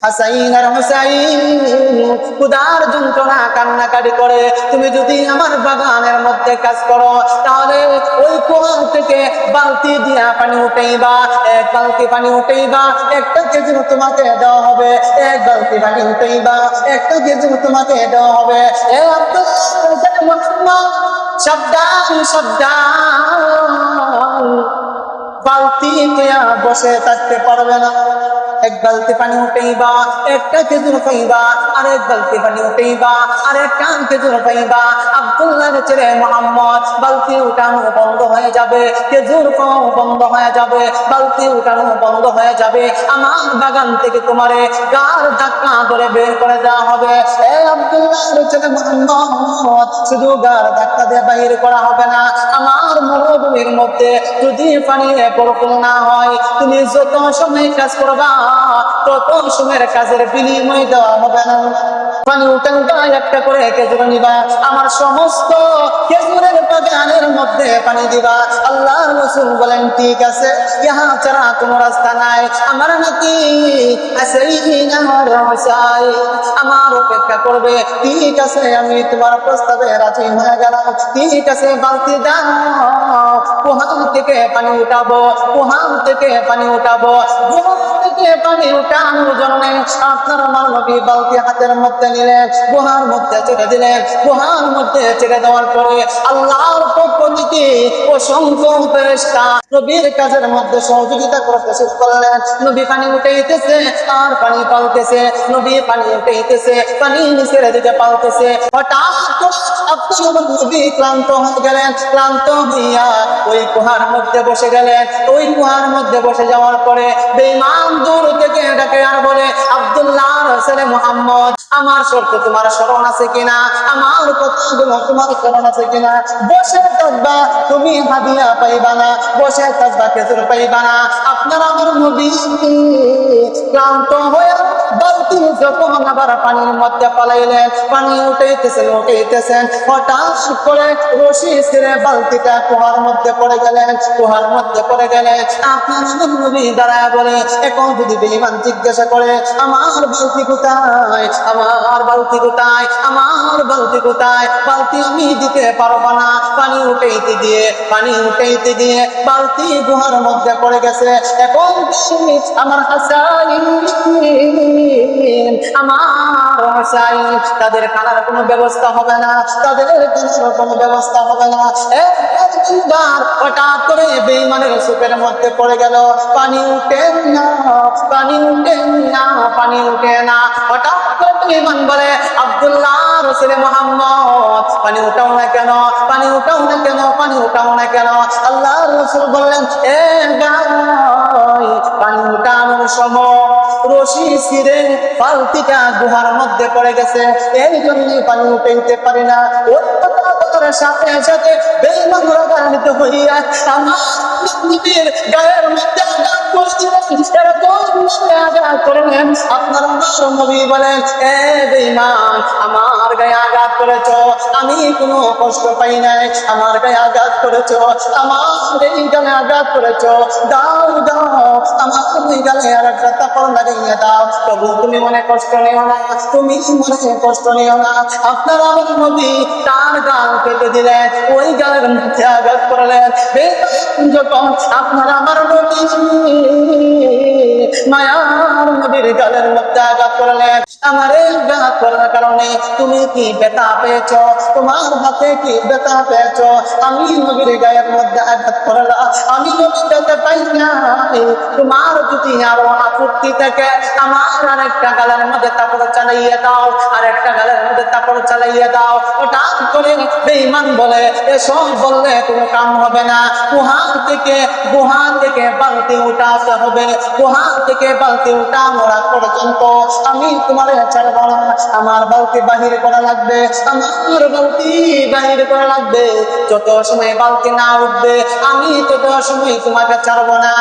হাসাইন আর হুসাইন ক্ষুধার যন্ত্রণা কান্নাকাটি করে তুমি যদি আমার বাগানের মধ্যে কাজ করো তাহলে ওই কুয়া থেকে বালতি দিয়া পানি উঠাইবা, এক বালতি পানি উঠাইবা, একটা খেজুর তোমাকে দেওয়া হবে। এক বালতি পানি উঠাইবা, একটা খেজুর তোমাকে দেওয়া হবে। এ আব্দুল্লাহ সাবধান সাবধান, বালতি নিয়ে বসে থাকতে পারবে না। এক বালতি পানি উঠাইবা, একটা খেজুর পাইবা, আর এক বালতি পানি উঠাইবা, আর একটা খেজুর পাইবা। আব্দুল্লাহর ছেলে মুহাম্মদ বালতি উঠানো বন্ধ হয়ে যাবে, খেজুর পাওয়া বন্ধ হয়ে যাবে, বালতি উঠানো বন্ধ হয়ে যাবে। আমার বাগান থেকে তোমারে গার ধাক্কা ধরে বের করে দেওয়া হবে। এ আব্দুল্লাহর ছেলে মুহাম্মদ, শুধু গার ধাক্কা দিয়ে বাইর করা হবে না, আমার মরুভূমির মধ্যে যদি পানি বরকত না হয়, তুমি যত সময় কাজ করবা তত সময়ের কাজের বিনিময় দেওয়া হবে না। পানি উঠানটা একটা করে খেজুর নিবা, আমার সমস্ত খেজুরের বাগানের মধ্যে পানি দিবা। আল্লাহর রাসূল বলেন ঠিক আছে, ইহা ছাড়া কোনো রাস্তা নাই। আমার নাকি হাসাইন আমার হুসাইন আমার অপেক্ষা করবে। ঠিক আছে, আমি তোমার প্রস্তাবে রাজি হয়ে গেলাম। ঠিক আছে, বালতি দাও, কুহান থেকে পানি উঠাবো, কুহান থেকে পানি উঠাবো। পানি উঠানোর জন্য আপনার আমার নবী বালতি হাতের মধ্যে নিলেন, গুহার মধ্যে ছেড়ে দিলেন। গুহার মধ্যে ছেড়ে দেওয়ার পরে আল্লাহর পক্ষ থেকে অসংখ্য ফেরেশতা নবীর কাজের মধ্যে সহযোগিতা করতে শুরু করলেন। নবী পানি উঠাইতেছে আর পানি পাল্টেছে, নবী পানি উঠাইতেছে, পানি নিচের দিকে পাল্টেছে। হঠাৎ আপনার নবী ক্লান্ত হয়ে গেলেন, ক্লান্ত হইয়া ওই গুহার মধ্যে বসে গেলেন। ওই গুহার মধ্যে বসে যাওয়ার পরে বেঈমান দূর থেকে ডাকে আর বলে, আব্দুল্লাহর ছেলে মুহাম্মদ, আমার শর্ত তোমার স্মরণ আছে কিনা? আমার কথাগুলো তোমার স্মরণ আছে কিনা? বসে থাকবা, তুমি হাদিয়া পাইবা না, বসে থাকবা, খেজুর পাইবা না। আপনার আমার নবী ক্লান্ত হয়ে বালতি যখন আবার পানির মধ্যে পালাইলেন, পানি উঠাইতেছেন, হঠাৎ করে রশি ছেড়ে বালতিটা কুয়ার মধ্যে পড়ে গেলেন, কুয়ার মধ্যে পড়ে গেলেন। আপনার আমার নবী দাঁড়ায় বলে, এখন যদি বেঈমান জিজ্ঞাসা করে আমার বালতি কোথায়, আমার বালতি কোথায়, আমার বালতি কোথায়, বালতি আমি দিতে পারবো না। পানি উঠাইতে দিয়ে বালতি গুহার মধ্যে পড়ে গেছে। এখন আমার হাসাইন, আমার হাসাইন, তাদের খানার কোনো ব্যবস্থা হবে না, তাদের কোনো ব্যবস্থা হবে না। একবার হঠাৎ করে বেঈমানের চোখের মধ্যে পড়ে গেল, পানি উঠে না, পানি উঠে না, পানি উঠে না। হঠাৎ করে বেঈমান বলে, আব্দুল্লাহর ছেলে মুহাম্মদ, পানি উঠাও না কেন, পানি উঠাও না কেন, পানি উঠাও না কেন? আল্লাহর রাসূল বললেন, এ ভাই, পানি উঠানোর সময় রশি ছিঁড়ে বালতিটা গুহার মধ্যে পড়ে গেছে, এই জন্য পানি উঠাইতে পারি না। ওই কথার সাথে সাথে বেঈমান রাগান্বিত হইয়া আমার নবীর গায়ের মধ্যে আঘাত করে দিলেন। আঘাত করলেন। আপনার নবী বলেন, এ বেঈমান, আমার গায়ে আঘাত করেছ, আমি কোনো কষ্ট পাই নাই, আমার গায়ে আঘাত করেছ, আমার এই গালে আঘাত করেছ, দাও দাও, আমার এই গালে আর একটা তাকড় লাগিয়ে দাও, তবু তুমি মনে কষ্ট নিও না, তুমি মনে কষ্ট নিও না। আপনার আমার নবী তার গাল কেটে দিলেন, ওই গালের মধ্যে আঘাত করলেন। যখন আপনার আমার নবী মায়ার নবীর গালের মধ্যে আঘাত করলেন, আমার এই আঘাত করার কারণে তুমি কি ব্যথা পেয়েছ? তোমার হাতে কি ব্যথা পেয়েছ? আমি নবীর গায়ের মধ্যে আঘাত করলাম, আমি নবী ব্যথা পাই না। তোমার যদি আরো আপত্তি থেকে আমার আরেকটা গালের মধ্যে তারপরে চালাইয়ে দাও, আরেকটা গালের মধ্যে তারপরে চালাইয়ে দাও। হঠাৎ করে বেঈমান বলে, এসব বললে কোনো কাম হবে না, গুহা থেকে বালতি উঠাতে হবে, গুহা থেকে বালতি উঠানোর পর্যন্ত আমি তোমার ছাড়ব না, আমার বালতি বাহির করা লাগবে, আমার বালতি বাহির করা লাগবে। যত সময় বালতি না উঠবে আমি তত সময় তোমাকে ছাড়বো না।